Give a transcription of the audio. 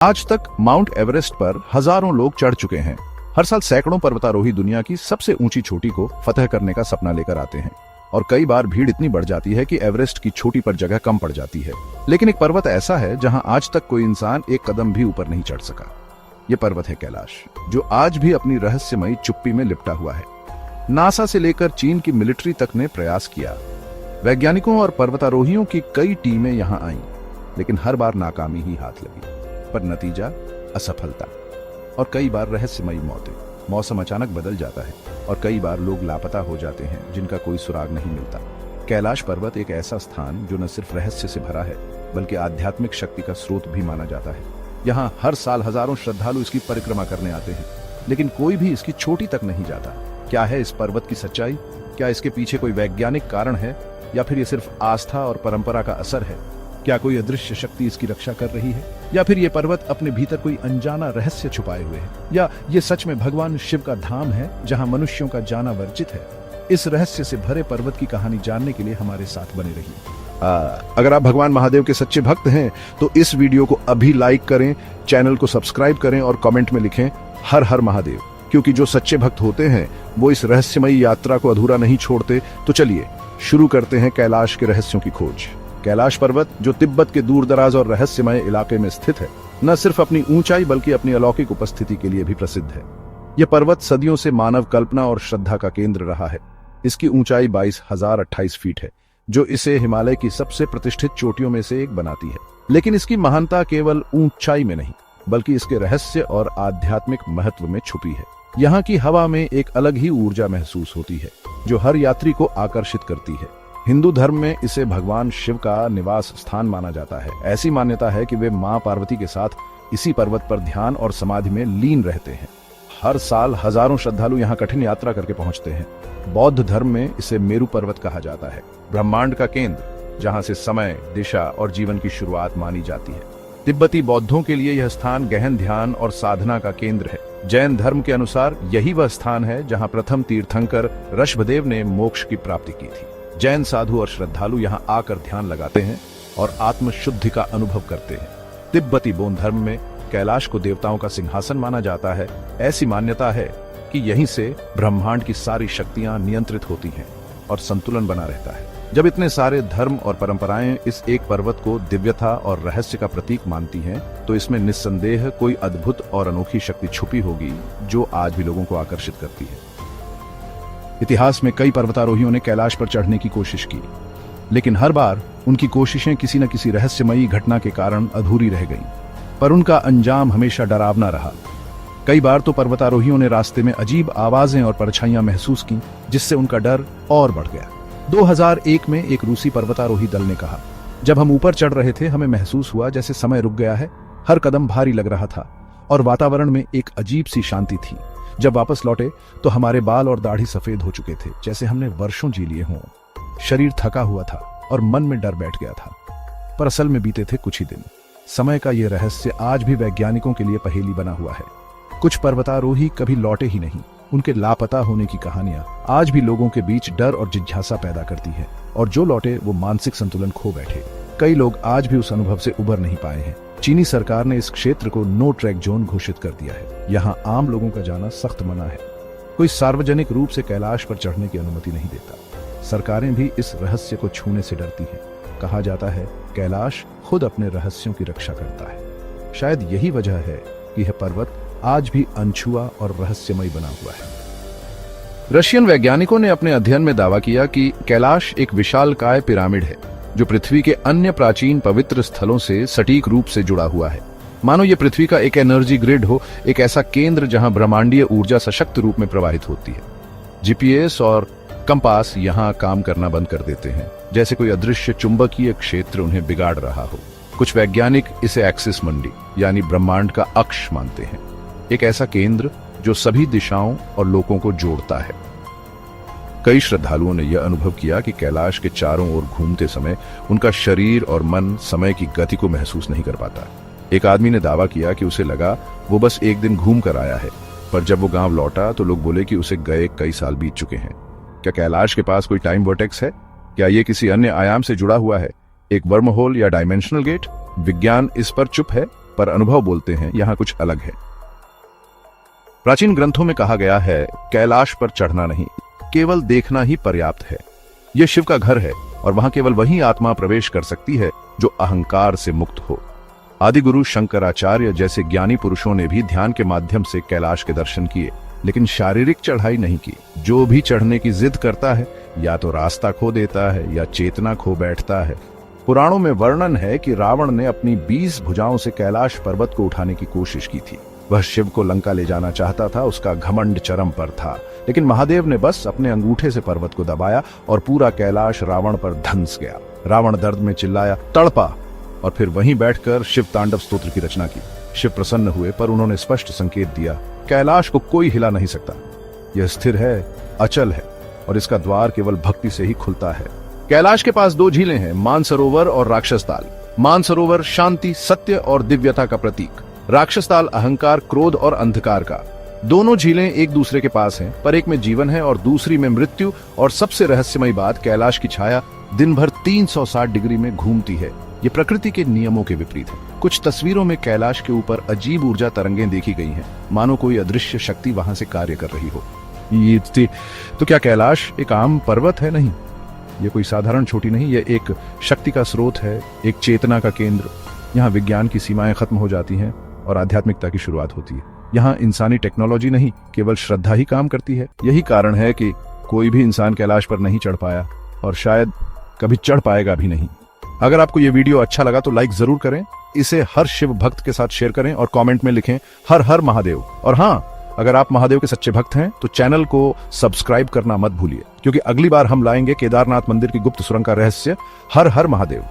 आज तक mount Everest पर हजारों लोग चढ़ चुके हैं। हर साल सैकड़ों पर्वतारोही दुनिया की सबसे ऊंची चोटी को फतह करने का सपना लेकर आते हैं और कई बार भीड़ इतनी बढ़ जाती है कि एवरेस्ट की चोटी पर जगह कम पड़ जाती है। लेकिन एक पर्वत ऐसा है जहां आज तक कोई इंसान एक कदम भी ऊपर नहीं चढ़ सका। ये पर्वत है कैलाश, जो आज भी अपनी रहस्यमयी चुप्पी में लिपटा हुआ है। नासा से लेकर चीन की मिलिट्री तक ने प्रयास किया। वैज्ञानिकों और पर्वतारोहियों की कई टीमें यहां आईं, लेकिन हर बार नाकामी ही हाथ लगी। पर नतीजा असफलता और कई बार रहस्यमयी मौतें। मौसम अचानक बदल जाता है और कई बार लोग लापता हो जाते हैं जिनका कोई सुराग नहीं मिलता। कैलाश पर्वत एक ऐसा स्थान जो न सिर्फ रहस्य से भरा है बल्कि आध्यात्मिक शक्ति का स्रोत भी माना जाता है। यहाँ हर साल हजारों श्रद्धालु इसकी परिक्रमा करने आते हैं, लेकिन कोई भी इसकी चोटी तक नहीं जाता। क्या है इस पर्वत की सच्चाई? क्या इसके पीछे कोई वैज्ञानिक कारण है या फिर ये सिर्फ आस्था और परंपरा का असर है? क्या कोई अदृश्य शक्ति इसकी रक्षा कर रही है या फिर ये पर्वत अपने भीतर कोई अनजाना रहस्य छुपाए हुए है? या ये सच में भगवान शिव का धाम है जहां मनुष्यों का जाना वर्जित है? इस रहस्य से भरे पर्वत की कहानी जानने के लिए हमारे साथ बने रहिए। अगर आप भगवान महादेव के सच्चे भक्त हैं तो इस वीडियो को अभी लाइक करें, चैनल को सब्सक्राइब करें और कमेंट में लिखें हर हर महादेव, क्योंकि जो सच्चे भक्त होते हैं वो इस रहस्यमयी यात्रा को अधूरा नहीं छोड़ते। तो चलिए शुरू करते हैं कैलाश के रहस्यों की खोज। कैलाश पर्वत, जो तिब्बत के दूर दराज और रहस्यमय इलाके में स्थित है, न सिर्फ अपनी ऊंचाई बल्कि अपनी अलौकिक उपस्थिति के लिए भी प्रसिद्ध है। यह पर्वत सदियों से मानव कल्पना और श्रद्धा का केंद्र रहा है। इसकी ऊंचाई 22,028 फीट है, जो इसे हिमालय की सबसे प्रतिष्ठित चोटियों में से एक बनाती है। लेकिन इसकी महानता केवल ऊंचाई में नहीं बल्कि इसके रहस्य और आध्यात्मिक महत्व में छुपी है। यहाँ की हवा में एक अलग ही ऊर्जा महसूस होती है जो हर यात्री को आकर्षित करती है। हिंदू धर्म में इसे भगवान शिव का निवास स्थान माना जाता है। ऐसी मान्यता है कि वे मां पार्वती के साथ इसी पर्वत पर ध्यान और समाधि में लीन रहते हैं। हर साल हजारों श्रद्धालु यहाँ कठिन यात्रा करके पहुंचते हैं। बौद्ध धर्म में इसे मेरु पर्वत कहा जाता है, ब्रह्मांड का केंद्र, जहाँ से समय, दिशा और जीवन की शुरुआत मानी जाती है। तिब्बती बौद्धों के लिए यह स्थान गहन ध्यान और साधना का केंद्र है। जैन धर्म के अनुसार यही वह स्थान है जहाँ प्रथम तीर्थंकर ऋषभदेव ने मोक्ष की प्राप्ति की थी। जैन साधु और श्रद्धालु यहाँ आकर ध्यान लगाते हैं और आत्मशुद्धि का अनुभव करते हैं। तिब्बती बौद्ध धर्म में कैलाश को देवताओं का सिंहासन माना जाता है। ऐसी मान्यता है कि यहीं से ब्रह्मांड की सारी शक्तियां नियंत्रित होती हैं और संतुलन बना रहता है। जब इतने सारे धर्म और परंपराएं इस एक पर्वत को दिव्यता और रहस्य का प्रतीक मानती हैं, तो इसमें निस्संदेह कोई अद्भुत और अनोखी शक्ति छुपी होगी जो आज भी लोगों को आकर्षित करती है। इतिहास में कई पर्वतारोहियों ने कैलाश पर चढ़ने की कोशिश की, लेकिन हर बार उनकी कोशिशें किसी न किसी रहस्यमयी घटना के कारण अधूरी रह गईं। पर उनका अंजाम हमेशा डरावना रहा। कई बार तो पर्वतारोहियों ने रास्ते में अजीब आवाजें और परछाइयां महसूस की, जिससे उनका डर और बढ़ गया। 2001 में एक रूसी पर्वतारोही दल ने कहा, जब हम ऊपर चढ़ रहे थे हमें महसूस हुआ जैसे समय रुक गया है। हर कदम भारी लग रहा था और वातावरण में एक अजीब सी शांति थी। जब वापस लौटे तो हमारे बाल और दाढ़ी सफेद हो चुके थे, जैसे हमने वर्षों जी लिए हों। शरीर थका हुआ था और मन में डर बैठ गया था, पर असल में बीते थे कुछ ही दिन। समय का ये रहस्य आज भी वैज्ञानिकों के लिए पहेली बना हुआ है। कुछ पर्वतारोही कभी लौटे ही नहीं। उनके लापता होने की कहानियां आज भी लोगों के बीच डर और जिज्ञासा पैदा करती है, और जो लौटे वो मानसिक संतुलन खो बैठे। कई लोग आज भी उस अनुभव से उबर नहीं पाए हैं। चीनी सरकार ने इस क्षेत्र को नो ट्रैक जोन घोषित कर दिया है। यहाँ आम लोगों का जाना सख्त मना है। कोई सार्वजनिक रूप से कैलाश पर चढ़ने की अनुमति नहीं देता। सरकारें भी इस रहस्य को छूने से डरती हैं। कहा जाता है कैलाश खुद अपने रहस्यों की रक्षा करता है। शायद यही वजह है कि यह पर्वत आज भी अनछुआ और रहस्यमय बना हुआ है। रशियन वैज्ञानिकों ने अपने अध्ययन में दावा किया कि कैलाश एक विशालकाय पिरामिड है जो पृथ्वी के अन्य प्राचीन पवित्र स्थलों से सटीक रूप से जुड़ा हुआ है। मानो ये पृथ्वी का एक एनर्जी ग्रिड हो, एक ऐसा केंद्र जहां ब्रह्मांडीय ऊर्जा सशक्त रूप में प्रवाहित होती है। जीपीएस और कंपास यहां काम करना बंद कर देते हैं, जैसे कोई अदृश्य चुंबकीय क्षेत्र उन्हें बिगाड़ रहा हो। कुछ वैज्ञानिक इसे एक्सिस मंडी यानी ब्रह्मांड का अक्ष मानते हैं, एक ऐसा केंद्र जो सभी दिशाओं और लोगों को जोड़ता है। कई श्रद्धालुओं ने यह अनुभव किया कि कैलाश के चारों ओर घूमते समय उनका शरीर और मन समय की गति को महसूस नहीं कर पाता। एक आदमी ने दावा किया कि उसे लगा वो बस एक दिन घूम कर आया है, पर जब वो गांव लौटा तो लोग बोले कि उसे गए कई साल बीत चुके हैं। क्या कैलाश के पास कोई टाइम वर्टेक्स है? क्या ये किसी अन्य आयाम से जुड़ा हुआ है, एक वर्म होल या डायमेंशनल गेट? विज्ञान इस पर चुप है, पर अनुभव बोलते हैं यहाँ कुछ अलग है। प्राचीन ग्रंथों में कहा गया है, कैलाश पर चढ़ना नहीं, केवल देखना ही पर्याप्त है। यह शिव का घर है और वहां केवल वही आत्मा प्रवेश कर सकती है जो अहंकार से मुक्त हो। आदि गुरु शंकराचार्य जैसे ज्ञानी पुरुषों ने भी ध्यान के माध्यम से कैलाश के दर्शन किए, लेकिन शारीरिक चढ़ाई नहीं की। जो भी चढ़ने की जिद करता है या तो रास्ता खो देता है या चेतना खो बैठता है। पुराणों में वर्णन है कि रावण ने अपनी 20 भुजाओं से कैलाश पर्वत को उठाने की कोशिश की थी। वह शिव को लंका ले जाना चाहता था, उसका घमंड चरम पर था, लेकिन महादेव ने बस अपने अंगूठे से पर्वत को दबाया और पूरा कैलाश रावण पर धंस गया। रावण दर्द में चिल्लाया, तड़पा और फिर वहीं बैठकर शिव तांडव स्तोत्र की रचना की। शिव प्रसन्न हुए, पर उन्होंने स्पष्ट संकेत दिया, कैलाश को कोई हिला नहीं सकता। यह स्थिर है, अचल है और इसका द्वार केवल भक्ति से ही खुलता है। कैलाश के पास 2 झीलें हैं, मानसरोवर और राक्षस ताल। मानसरोवर शांति, सत्य और दिव्यता का प्रतीक, राक्षस ताल अहंकार, क्रोध और अंधकार का। दोनों झीलें एक दूसरे के पास हैं, पर एक में जीवन है और दूसरी में मृत्यु। और सबसे रहस्यमयी बात, कैलाश की छाया दिन भर 360 डिग्री में घूमती है। ये प्रकृति के नियमों के विपरीत है। कुछ तस्वीरों में कैलाश के ऊपर अजीब ऊर्जा तरंगें देखी गई हैं, मानो कोई अदृश्य शक्ति वहां से कार्य कर रही हो। तो क्या कैलाश एक आम पर्वत है? नहीं, ये कोई साधारण चोटी नहीं, ये एक शक्ति का स्रोत है, एक चेतना का केंद्र। यहाँ विज्ञान की सीमाएं खत्म हो जाती हैं और आध्यात्मिकता की शुरुआत होती है। यहाँ इंसानी टेक्नोलॉजी नहीं, केवल श्रद्धा ही काम करती है। यही कारण है कि कोई भी इंसान कैलाश पर नहीं चढ़ पाया और शायद कभी चढ़ पाएगा भी नहीं। अगर आपको ये वीडियो अच्छा लगा तो लाइक जरूर करें, इसे हर शिव भक्त के साथ शेयर करें और कमेंट में लिखें हर हर महादेव। और हाँ, अगर आप महादेव के सच्चे भक्त हैं तो चैनल को सब्सक्राइब करना मत भूलिए, क्योंकि अगली बार हम लाएंगे केदारनाथ मंदिर की गुप्त सुरंग का रहस्य। हर हर महादेव।